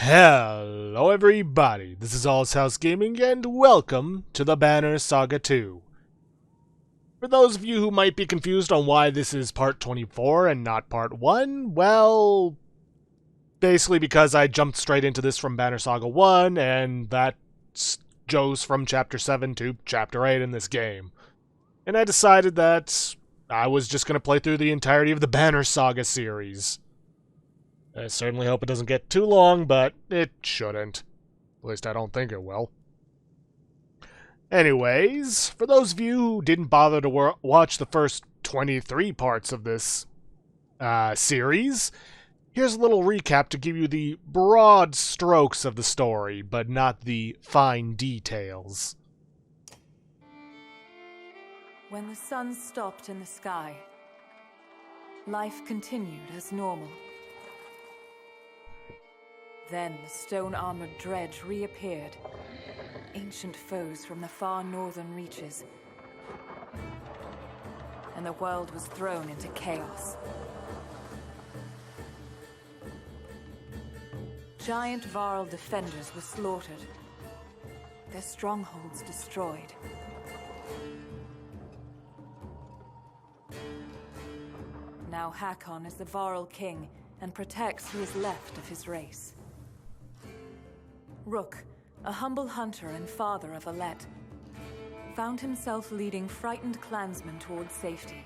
Hello everybody, this is All's House Gaming and welcome to the Banner Saga 2. For those of you who might be confused on why this is part 24 and not part 1, well, basically because I jumped straight into this from Banner Saga 1 and that goes from chapter 7 to chapter 8 in this game. And I decided that I was just going to play through the entirety of the Banner Saga series. I certainly hope it doesn't get too long, but it shouldn't. At least I don't think it will. Anyways, for those of you who didn't bother to watch the first 23 parts of this series, here's a little recap to give you the broad strokes of the story, but not the fine details. When the sun stopped in the sky, life continued as normal. Then the stone-armored dredge reappeared, ancient foes from the far northern reaches, and the world was thrown into chaos. Giant Varl defenders were slaughtered, their strongholds destroyed. Now Hakon is the Varl king and protects who is left of his race. Rook, a humble hunter and father of Alette, found himself leading frightened clansmen towards safety.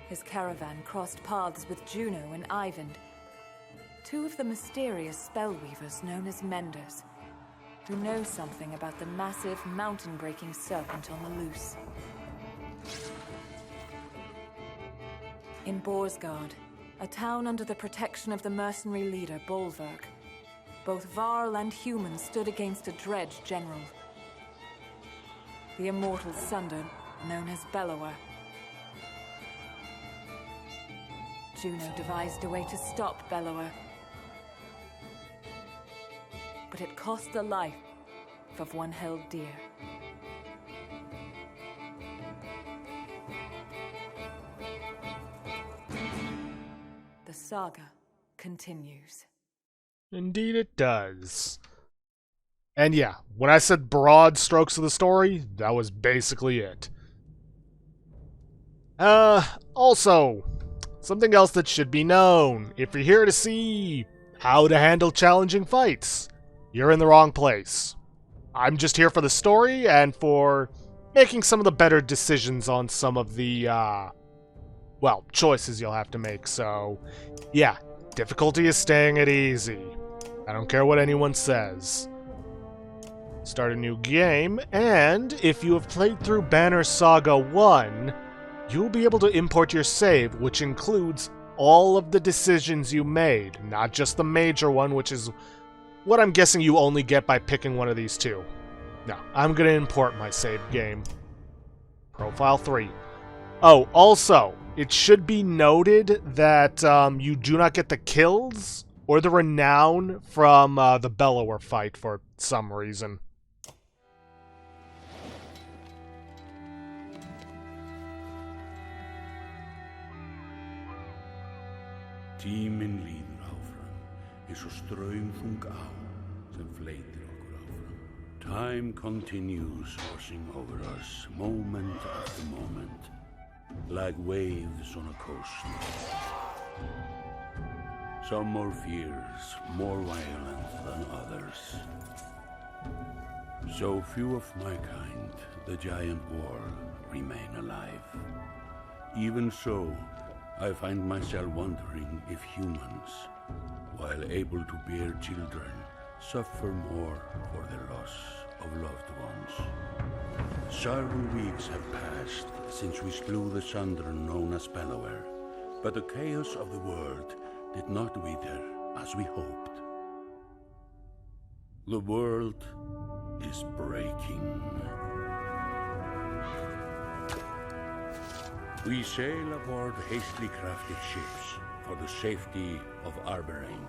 His caravan crossed paths with Juno and Eyvind, two of the mysterious spellweavers known as Menders, who know something about the massive, mountain-breaking serpent on the loose. In Borsgard, a town under the protection of the mercenary leader Bolverk, both Varl and humans stood against a dredge general, the immortal Sunder, known as Bellower. Juno devised a way to stop Bellower, but it cost the life of one held dear. The saga continues. Indeed it does. And yeah, when I said broad strokes of the story, that was basically it. Also, something else that should be known. If you're here to see how to handle challenging fights, you're in the wrong place. I'm just here for the story and for making some of the better decisions on some of the, choices you'll have to make, so yeah, difficulty is staying at easy. I don't care what anyone says. Start a new game, and if you have played through Banner Saga 1, you'll be able to import your save, which includes all of the decisions you made, not just the major one, which is what I'm guessing you only get by picking one of these two. No, I'm gonna import my save game. Profile 3. Oh, also, it should be noted that you do not get the kills or the renown from the Bellower fight for some reason. Tíminn líður áfram, eins og straumþung á sem fleytir okkur áfram. Time continues washing over us, moment after moment, like waves on a coast. Some more fierce, more violent than others. So few of my kind, the giant world, remain alive. Even so, I find myself wondering if humans, while able to bear children, suffer more for the loss of loved ones. Several weeks have passed since we slew the Sunder known as Bellower, but the chaos of the world did not wither as we hoped. The world is breaking. We sail aboard hastily crafted ships for the safety of Arberain,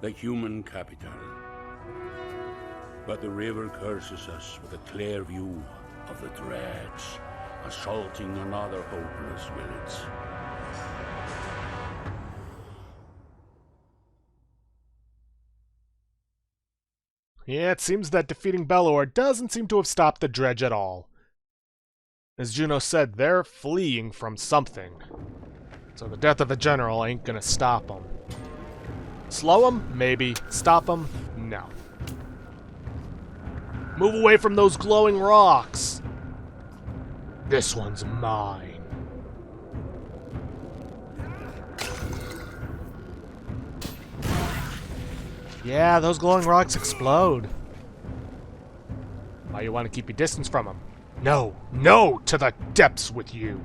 the human capital. But the river curses us with a clear view of the dredge, assaulting another hopeless village. Yeah, it seems that defeating Belor doesn't seem to have stopped the dredge at all. As Juno said, they're fleeing from something. So the death of a general ain't gonna stop them. Slow them? Maybe. Stop them? No. Move away from those glowing rocks! This one's mine. Yeah, those glowing rocks explode. Why you want to keep your distance from them? No, no, to the depths with you.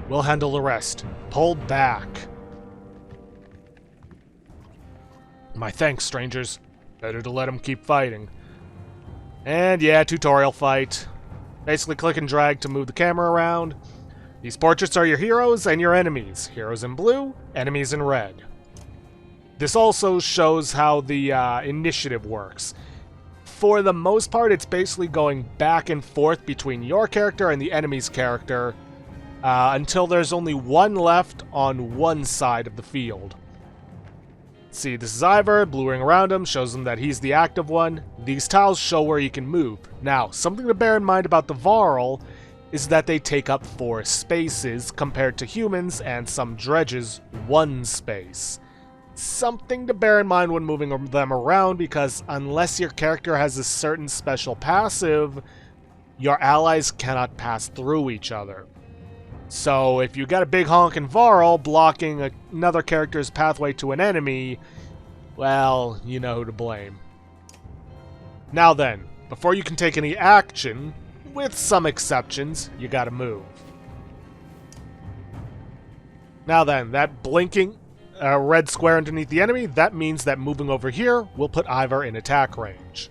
We'll handle the rest. Pull back. My thanks, strangers. Better to let them keep fighting. And yeah, tutorial fight. Basically click and drag to move the camera around. These portraits are your heroes and your enemies. Heroes in blue, enemies in red. This also shows how the initiative works. For the most part, it's basically going back and forth between your character and the enemy's character until there's only one left on one side of the field. See, this is Ivor, blue ring around him, shows him that he's the active one. These tiles show where he can move. Now, something to bear in mind about the Varl is that they take up 4 spaces compared to humans and some dredges 1 space. Something to bear in mind when moving them around, because unless your character has a certain special passive, your allies cannot pass through each other. So if you got a big honkin' Varl blocking another character's pathway to an enemy, well, you know who to blame. Now then, before you can take any action, with some exceptions, you gotta move. Now then, that blinking red square underneath the enemy, that means that moving over here will put Ivor in attack range.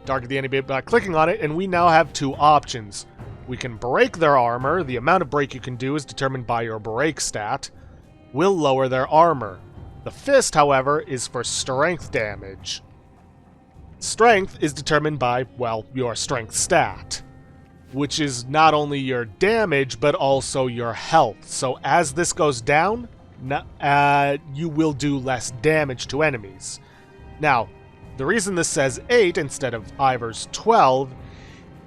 Target the enemy by clicking on it, and we now have 2 options. We can break their armor. The amount of break you can do is determined by your break stat. We'll lower their armor. The fist, however, is for strength damage. Strength is determined by, well, your strength stat, which is not only your damage, but also your health. So as this goes down, you will do less damage to enemies. Now, the reason this says 8 instead of Ivor's 12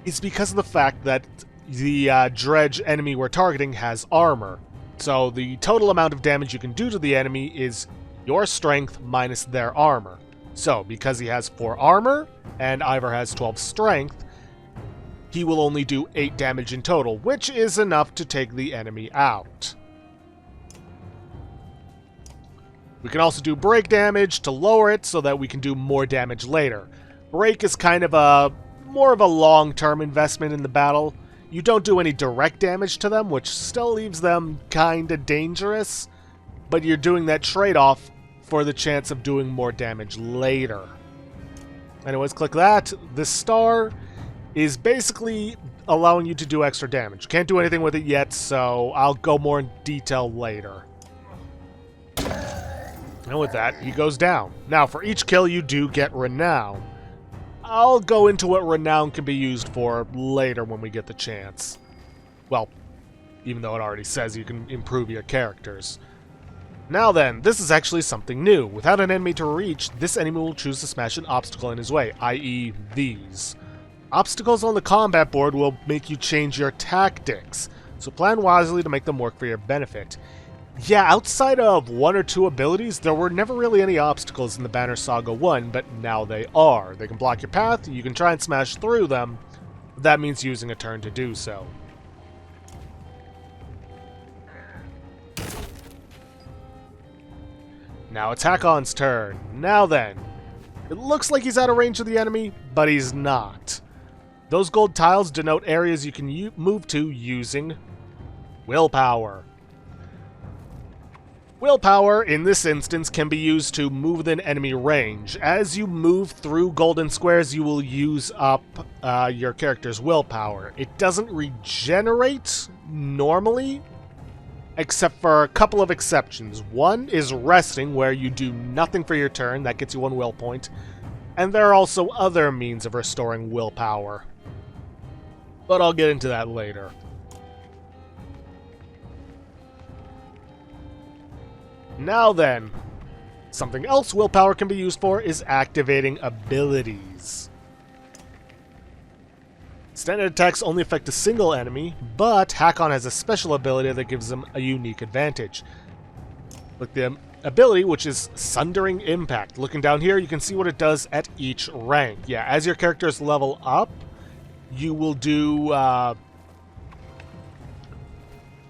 is because of the fact that the dredge enemy we're targeting has armor. So the total amount of damage you can do to the enemy is your strength minus their armor. So, because he has 4 armor, and Ivor has 12 strength, he will only do 8 damage in total, which is enough to take the enemy out. We can also do break damage to lower it so that we can do more damage later. Break is kind of more of a long-term investment in the battle. You don't do any direct damage to them, which still leaves them kinda dangerous, but you're doing that trade-off for the chance of doing more damage later. Anyways, click that. This star is basically allowing you to do extra damage. Can't do anything with it yet, so I'll go more in detail later. And with that, he goes down. Now, for each kill, you do get Renown. I'll go into what Renown can be used for later when we get the chance. Well, even though it already says you can improve your characters. Now then, this is actually something new. Without an enemy to reach, this enemy will choose to smash an obstacle in his way, i.e. these. Obstacles on the combat board will make you change your tactics, so plan wisely to make them work for your benefit. Yeah, outside of 1 or 2 abilities, there were never really any obstacles in the Banner Saga 1, but now they are. They can block your path, you can try and smash through them, but that means using a turn to do so. Now it's Hakon's turn. Now then, it looks like he's out of range of the enemy, but he's not. Those gold tiles denote areas you can move to using willpower. Willpower, in this instance, can be used to move within enemy range. As you move through golden squares, you will use up your character's willpower. It doesn't regenerate normally, except for a couple of exceptions. One is resting, where you do nothing for your turn. That gets you 1 will point. And there are also other means of restoring willpower. But I'll get into that later. Now then, something else willpower can be used for is activating abilities. Standard attacks only affect a single enemy, but Hakon has a special ability that gives him a unique advantage. Like the ability, which is Sundering Impact. Looking down here, you can see what it does at each rank. Yeah, as your characters level up, you will do...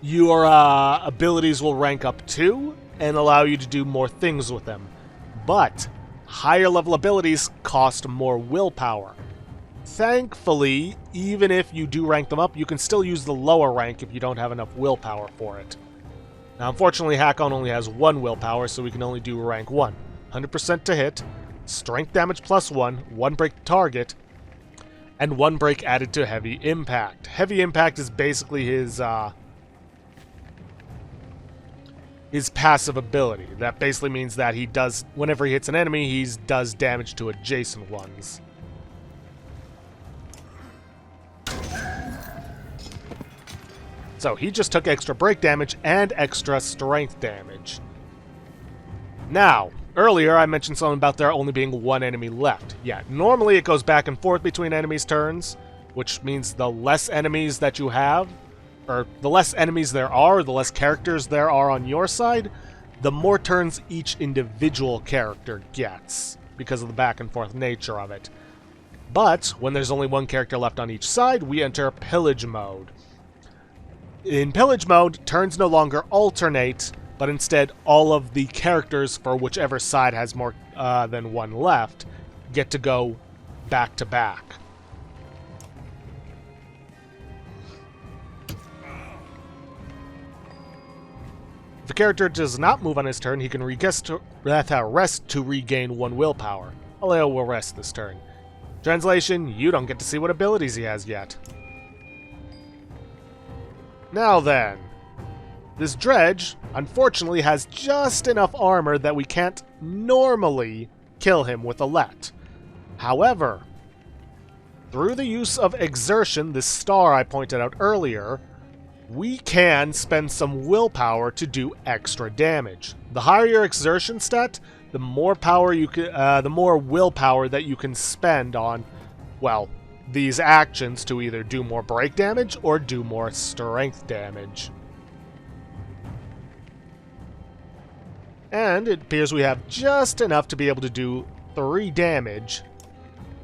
your abilities will rank up too, and allow you to do more things with them. But higher level abilities cost more willpower. Thankfully, even if you do rank them up, you can still use the lower rank if you don't have enough willpower for it. Now, unfortunately, Hakon only has 1 willpower, so we can only do rank 1. 100% to hit, strength damage plus 1, 1 break to target, and 1 break added to Heavy Impact. Heavy Impact is basically his passive ability. That basically means that he does, whenever he hits an enemy, he does damage to adjacent ones. So he just took extra break damage and extra strength damage. Now, earlier I mentioned something about there only being 1 enemy left. Yeah, normally it goes back and forth between enemies' turns, which means the less enemies that you have, or the less enemies there are, the less characters there are on your side, the more turns each individual character gets, because of the back and forth nature of it. But when there's only 1 character left on each side, we enter Pillage Mode. In Pillage Mode, turns no longer alternate, but instead all of the characters for whichever side has more than 1 left get to go back to back. If a character does not move on his turn, he can rest to regain 1 willpower. Aleo will rest this turn. Translation, you don't get to see what abilities he has yet. Now then, this dredge, unfortunately, has just enough armor that we can't normally kill him with a let. However, through the use of exertion, this star I pointed out earlier, we can spend some willpower to do extra damage. The higher your exertion stat, the more willpower that you can spend on, well, these actions to either do more break damage or do more strength damage. And it appears we have just enough to be able to do 3 damage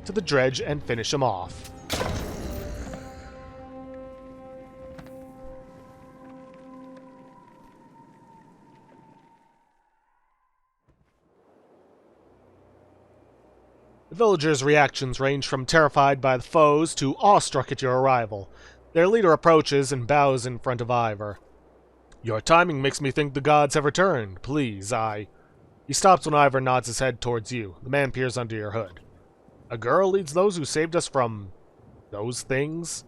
to the dredge and finish him off. The villagers' reactions range from terrified by the foes to awestruck at your arrival. Their leader approaches and bows in front of Ivor. "Your timing makes me think the gods have returned. Please, He stops when Ivor nods his head towards you. The man peers under your hood. "A girl leads those who saved us from... those things?"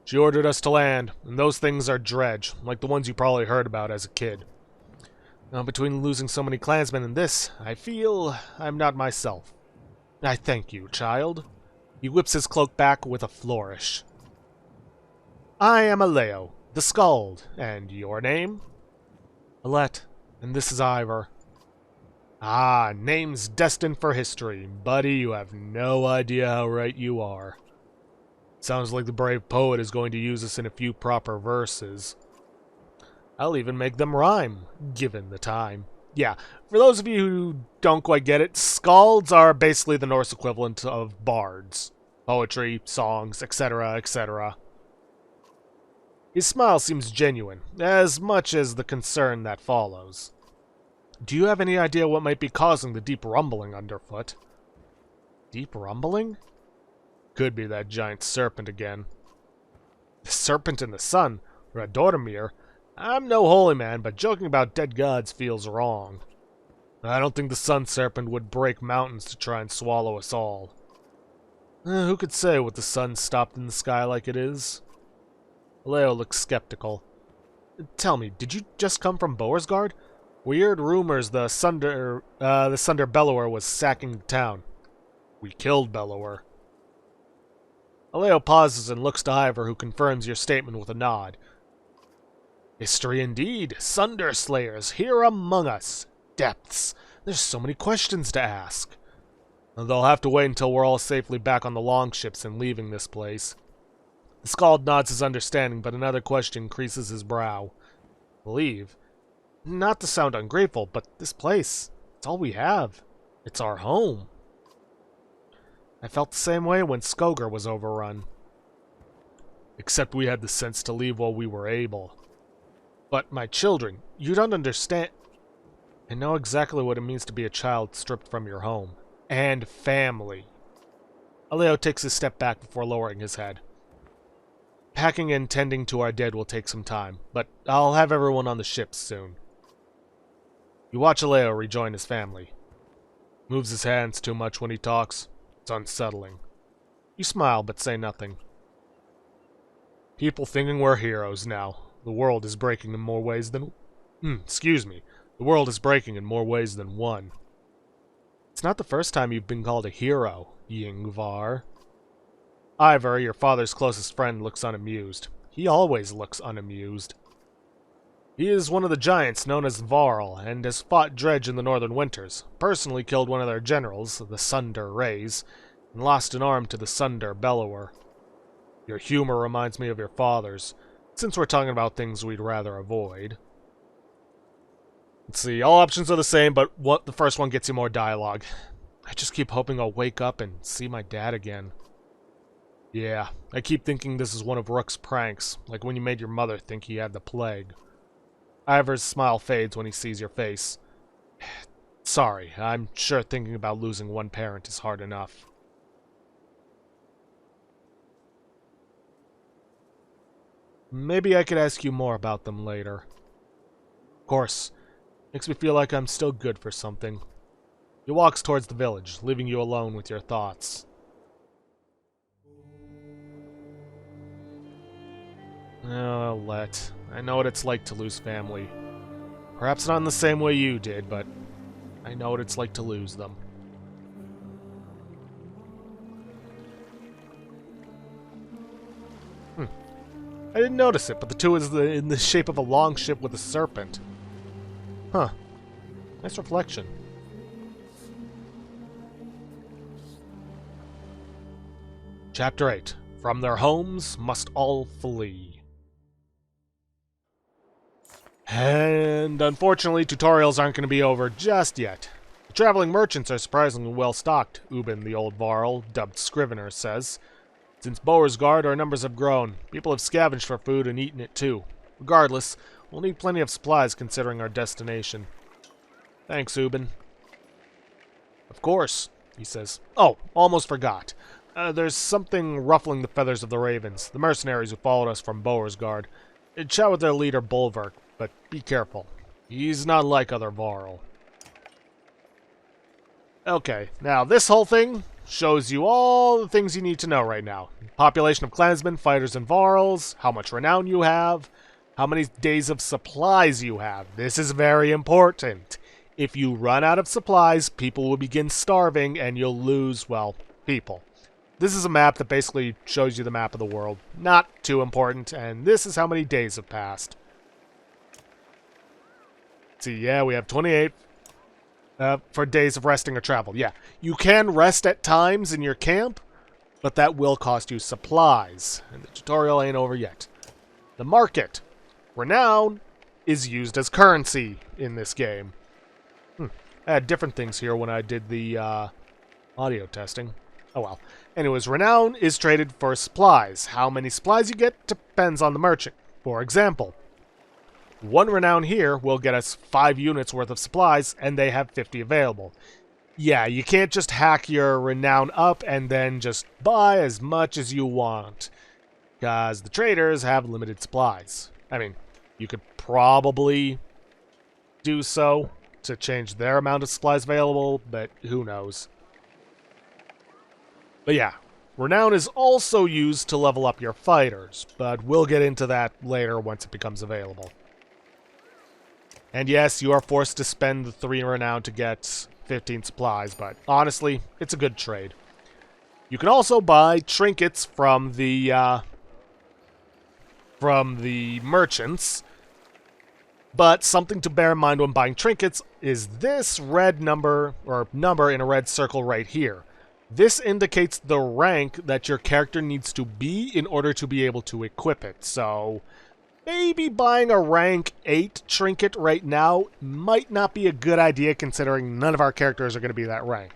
"She ordered us to land, and those things are dredge, like the ones you probably heard about as a kid. Now, between losing so many clansmen and this, I feel I'm not myself. I thank you, child." He whips his cloak back with a flourish. "I am Aleo, the Skald, and your name?" "Alette, and this is Ivor." "Ah, names destined for history. Buddy, you have no idea how right you are. Sounds like the brave poet is going to use us in a few proper verses. I'll even make them rhyme, given the time." Yeah, for those of you who don't quite get it, skalds are basically the Norse equivalent of bards. Poetry, songs, etc., etc. His smile seems genuine, as much as the concern that follows. "Do you have any idea what might be causing the deep rumbling underfoot?" "Deep rumbling?" "Could be that giant serpent again." "The serpent in the sun? Radormir? I'm no holy man, but joking about dead gods feels wrong. I don't think the sun serpent would break mountains to try and swallow us all. Who could say with the sun stopped in the sky like it is?" Leo looks skeptical. Tell me, did you just come from Beauregard? We heard rumors the Sunder Bellower was sacking the town. We killed Bellower. Aleo pauses and looks to Ivor, who confirms your statement with a nod. History indeed. Sunder Slayers, here among us. Depths. There's so many questions to ask. They'll have to wait until we're all safely back on the longships and leaving this place. The Skald nods his understanding, but another question creases his brow. Leave? Not to sound ungrateful, but this place, it's all we have. It's our home. I felt the same way when Skoger was overrun. Except we had the sense to leave while we were able. But, my children, you don't understand. I know exactly what it means to be a child stripped from your home. And family. Aleo takes a step back before lowering his head. Packing and tending to our dead will take some time, but I'll have everyone on the ship soon. You watch Aleo rejoin his family. Moves his hands too much when he talks. It's unsettling. You smile, but say nothing. People thinking we're heroes now. The world is breaking in more ways than... excuse me. The world is breaking in more ways than one. It's not the first time you've been called a hero, Yingvar. Ivor, your father's closest friend, looks unamused. He always looks unamused. He is one of the giants known as Varl, and has fought Dredge in the Northern Winters, personally killed one of their generals, the Sunder Rays, and lost an arm to the Sunder Bellower. Your humor reminds me of your father's, since we're talking about things we'd rather avoid. Let's see, all options are the same, but the first one gets you more dialogue. I just keep hoping I'll wake up and see my dad again. Yeah, I keep thinking this is one of Rook's pranks, like when you made your mother think he had the plague. Ivor's smile fades when he sees your face. Sorry, I'm sure thinking about losing one parent is hard enough. Maybe I could ask you more about them later. Of course. Makes me feel like I'm still good for something. He walks towards the village, leaving you alone with your thoughts. Oh, Let. I know what it's like to lose family. Perhaps not in the same way you did, but I know what it's like to lose them. I didn't notice it, but the two is in the shape of a long ship with a serpent. Huh. Nice reflection. Chapter 8. From their homes must all flee. And unfortunately, tutorials aren't going to be over just yet. The traveling merchants are surprisingly well stocked, Ubin, the old Varl, dubbed Scrivener, says. Since Beauregard, our numbers have grown. People have scavenged for food and eaten it too. Regardless, we'll need plenty of supplies considering our destination. Thanks, Ubin. Of course, he says. Oh, almost forgot. There's something ruffling the feathers of the Ravens, the mercenaries who followed us from Beauregard. Chat with their leader, Bulwark, but be careful. He's not like other Varl. Okay, now this whole thing shows you all the things you need to know right now. Population of clansmen, fighters, and Varls, how much renown you have, how many days of supplies you have. This is very important. If you run out of supplies, people will begin starving, and you'll lose, well, people. This is a map that basically shows you the map of the world. Not too important, and this is how many days have passed. See, yeah, we have 28 for days of resting or travel. Yeah, you can rest at times in your camp, but that will cost you supplies. And the tutorial ain't over yet. The market. Renown is used as currency in this game. I had different things here when I did the audio testing. Oh well. Anyways, Renown is traded for supplies. How many supplies you get depends on the merchant. For example, 1 Renown here will get us 5 units worth of supplies, and they have 50 available. Yeah, you can't just hack your Renown up and then just buy as much as you want, because the traders have limited supplies. I mean, you could probably do so to change their amount of supplies available, but who knows. But yeah, Renown is also used to level up your fighters, but we'll get into that later once it becomes available. And yes, you are forced to spend the 3 renown to get 15 supplies, but honestly, it's a good trade. You can also buy trinkets from the merchants, but something to bear in mind when buying trinkets is this red number, or number in a red circle right here. This indicates the rank that your character needs to be in order to be able to equip it, so maybe buying a rank 8 trinket right now might not be a good idea considering none of our characters are going to be that rank.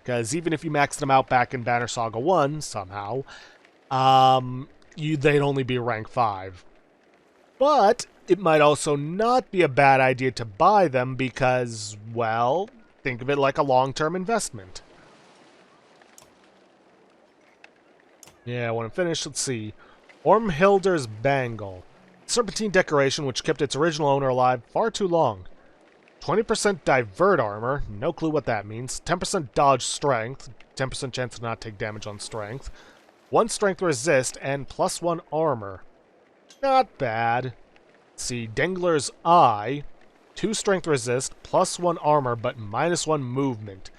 Because even if you maxed them out back in Banner Saga 1, somehow, they'd only be rank 5. But it might also not be a bad idea to buy them because, well, think of it like a long-term investment. Yeah, when I'm finished, let's see. Ormhilder's Bangle. Serpentine decoration which kept its original owner alive far too long. 20% divert armor, no clue what that means. 10% dodge strength, 10% chance to not take damage on strength. 1 strength resist, and +1 armor. Not bad. Let's see, Dengler's Eye. 2 strength resist, +1 armor, but -1 movement.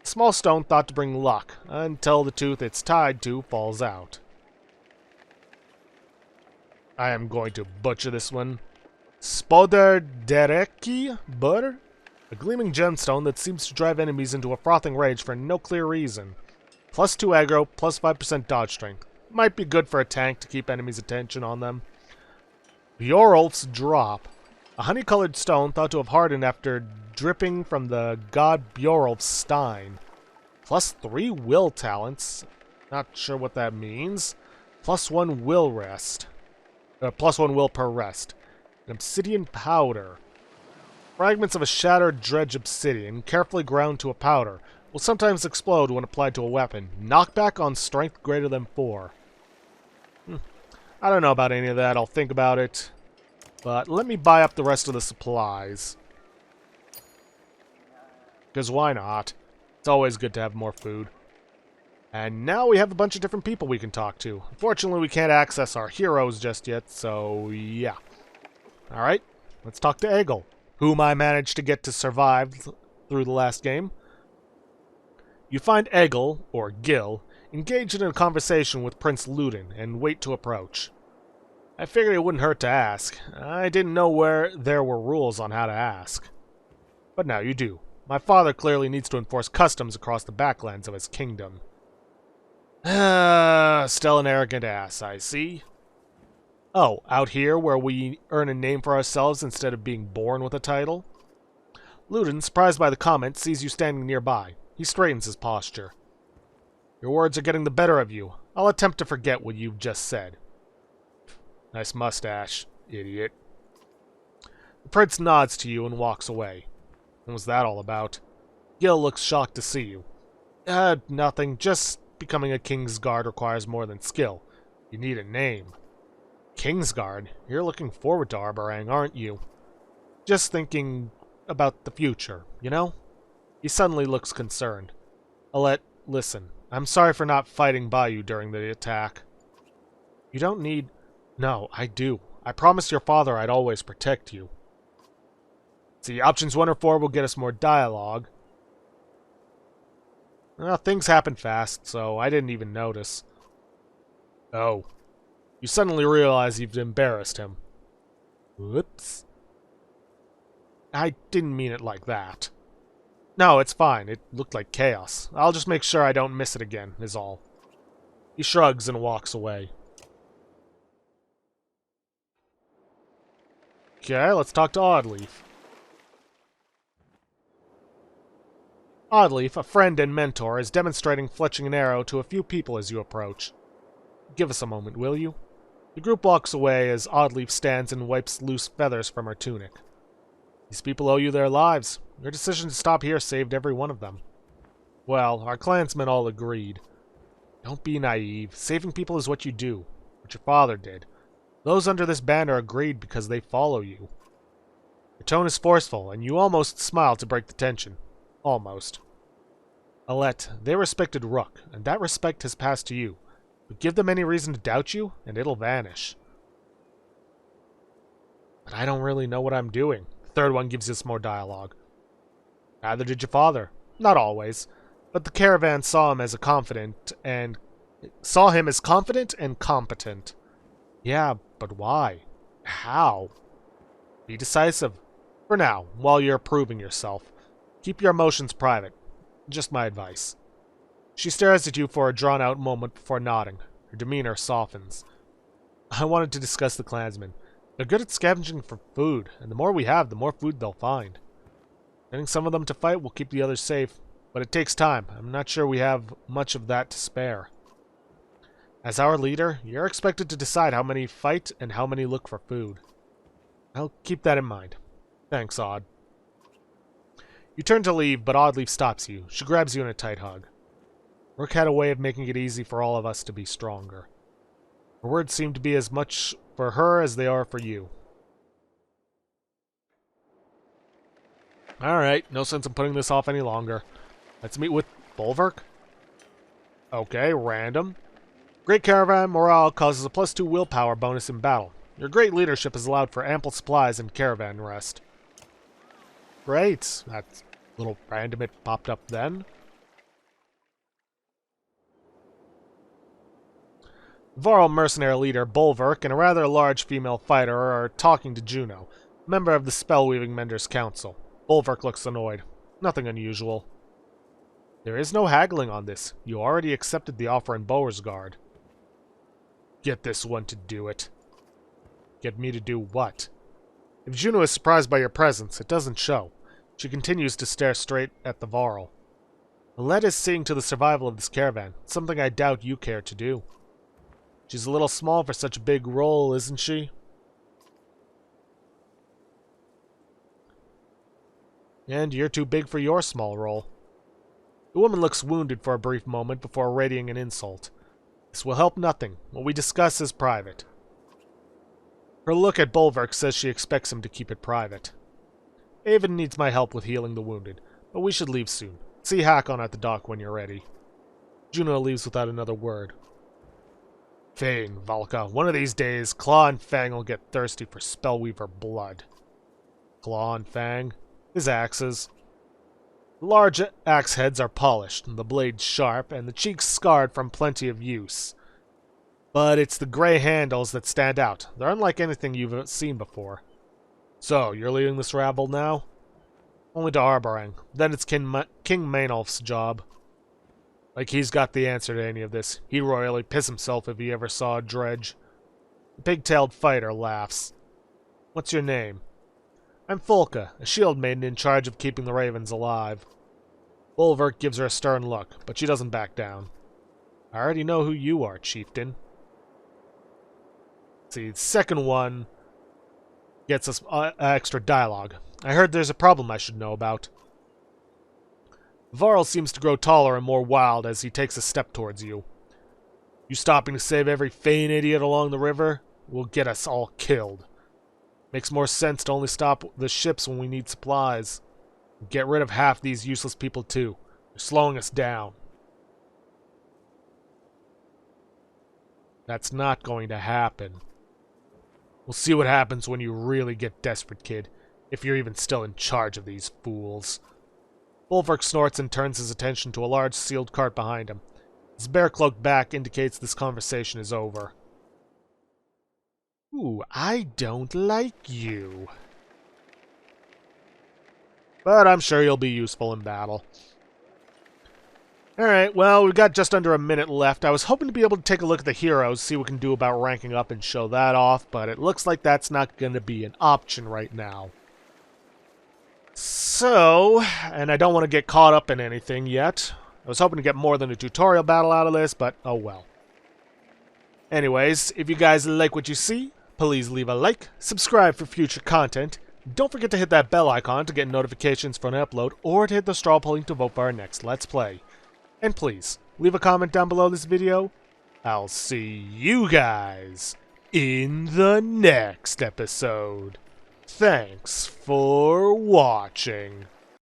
Small stone thought to bring luck, until the tooth it's tied to falls out. I am going to butcher this one. Spoderdereki Bur? A gleaming gemstone that seems to drive enemies into a frothing rage for no clear reason. +2 aggro, +5% dodge strength. Might be good for a tank to keep enemies' attention on them. Bjorulf's Drop. A honey-colored stone thought to have hardened after dripping from the god Bjorulf's stein. +3 will talents. Not sure what that means. +1 will rest. +1 will per rest. An obsidian powder. Fragments of a shattered dredge obsidian, carefully ground to a powder, will sometimes explode when applied to a weapon. Knockback on strength greater than 4. I don't know about any of that. I'll think about it. But let me buy up the rest of the supplies. Because why not? It's always good to have more food. And now we have a bunch of different people we can talk to. Unfortunately, we can't access our heroes just yet, so yeah. Alright, let's talk to Egil, whom I managed to get to survive through the last game. You find Egil, or Gil, engaged in a conversation with Prince Ludin, and wait to approach. I figured it wouldn't hurt to ask. I didn't know where there were rules on how to ask. But now you do. My father clearly needs to enforce customs across the backlands of his kingdom. Still an arrogant ass, I see. Oh, out here where we earn a name for ourselves instead of being born with a title? Ludin, surprised by the comment, sees you standing nearby. He straightens his posture. Your words are getting the better of you. I'll attempt to forget what you've just said. Nice mustache, idiot. The prince nods to you and walks away. What was that all about? Gil looks shocked to see you. Nothing. Just becoming a Kingsguard requires more than skill. You need a name. Kingsguard? You're looking forward to Arborang, aren't you? Just thinking about the future, you know? He suddenly looks concerned. Alette, listen. I'm sorry for not fighting by you during the attack. You don't need... No, I do. I promised your father I'd always protect you. See, options 1 or 4 will get us more dialogue. Well, things happen fast, so I didn't even notice. Oh. You suddenly realize you've embarrassed him. Whoops. I didn't mean it like that. No, it's fine. It looked like chaos. I'll just make sure I don't miss it again, is all. He shrugs and walks away. Okay, let's talk to Oddleaf. Oddleaf, a friend and mentor, is demonstrating fletching an arrow to a few people as you approach. Give us a moment, will you? The group walks away as Oddleaf stands and wipes loose feathers from her tunic. These people owe you their lives. Your decision to stop here saved every one of them. Well, our clansmen all agreed. Don't be naive. Saving people is what you do. What your father did. Those under this banner agreed because they follow you. Your tone is forceful, and you almost smile to break the tension. Almost. Alette, they respected Rook, and that respect has passed to you. But give them any reason to doubt you, and it'll vanish. But I don't really know what I'm doing. third one gives us more dialogue. Neither did your father. Not always. But the caravan saw him as competent and competent. Yeah, but why? How? Be decisive. For now, while you're proving yourself. Keep your emotions private. Just my advice. She stares at you for a drawn-out moment before nodding. Her demeanor softens. I wanted to discuss the clansmen. They're good at scavenging for food, and the more we have, the more food they'll find. Getting some of them to fight will keep the others safe, but it takes time. I'm not sure we have much of that to spare. As our leader, you're expected to decide how many fight and how many look for food. I'll keep that in mind. Thanks, Odd. You turn to leave, but Oddleaf stops you. She grabs you in a tight hug. Rook had a way of making it easy for all of us to be stronger. Her words seem to be as much for her as they are for you. Alright, no sense in putting this off any longer. Let's meet with Bolverk? Okay, random. Great caravan morale causes a +2 willpower bonus in battle. Your great leadership has allowed for ample supplies and caravan rest. Great. That's a little random it popped up then. Varl mercenary leader Bolverk and a rather large female fighter are talking to Juno, member of the Spellweaving Menders Council. Bolverk looks annoyed. Nothing unusual. There is no haggling on this. You already accepted the offer in Beauregard. Get this one to do it. Get me to do what? If Juno is surprised by your presence, it doesn't show. She continues to stare straight at the Varl. Alette is seeing to the survival of this caravan, something I doubt you care to do. She's a little small for such a big role, isn't she? And you're too big for your small role. The woman looks wounded for a brief moment before rating an insult. This will help nothing. What we discuss is private. Her look at Bolverk says she expects him to keep it private. Avon needs my help with healing the wounded, but we should leave soon. See Hakon at the dock when you're ready. Juno leaves without another word. Fane, Valka, one of these days, Claw and Fang will get thirsty for Spellweaver blood. Claw and Fang? His axes. The large axe heads are polished, the blades sharp, and the cheeks scarred from plenty of use. But it's the gray handles that stand out. They're unlike anything you've seen before. So, you're leading this rabble now? Only to Arborang. Then it's King Maynolf's job. Like he's got the answer to any of this. He'd royally piss himself if he ever saw a dredge. The pig-tailed fighter laughs. What's your name? I'm Folka, a shield maiden in charge of keeping the ravens alive. Bolverk gives her a stern look, but she doesn't back down. I already know who you are, chieftain. See, the second one gets us extra dialogue. I heard there's a problem I should know about. Varl seems to grow taller and more wild as he takes a step towards you. You stopping to save every Fane idiot along the river will get us all killed. Makes more sense to only stop the ships when we need supplies. Get rid of half these useless people too. They're slowing us down. That's not going to happen. We'll see what happens when you really get desperate, kid. If you're even still in charge of these fools. Bolverk snorts and turns his attention to a large sealed cart behind him. His bear-cloaked back indicates this conversation is over. Ooh, I don't like you. But I'm sure you'll be useful in battle. Alright, well, we've got just under a minute left. I was hoping to be able to take a look at the heroes, see what we can do about ranking up and show that off, but it looks like that's not going to be an option right now. So, and I don't want to get caught up in anything yet. I was hoping to get more than a tutorial battle out of this, but oh well. Anyways, if you guys like what you see, please leave a like, subscribe for future content, don't forget to hit that bell icon to get notifications for an upload, or to hit the straw poll link to vote for our next Let's Play. And please, leave a comment down below this video. I'll see you guys in the next episode. Thanks for watching.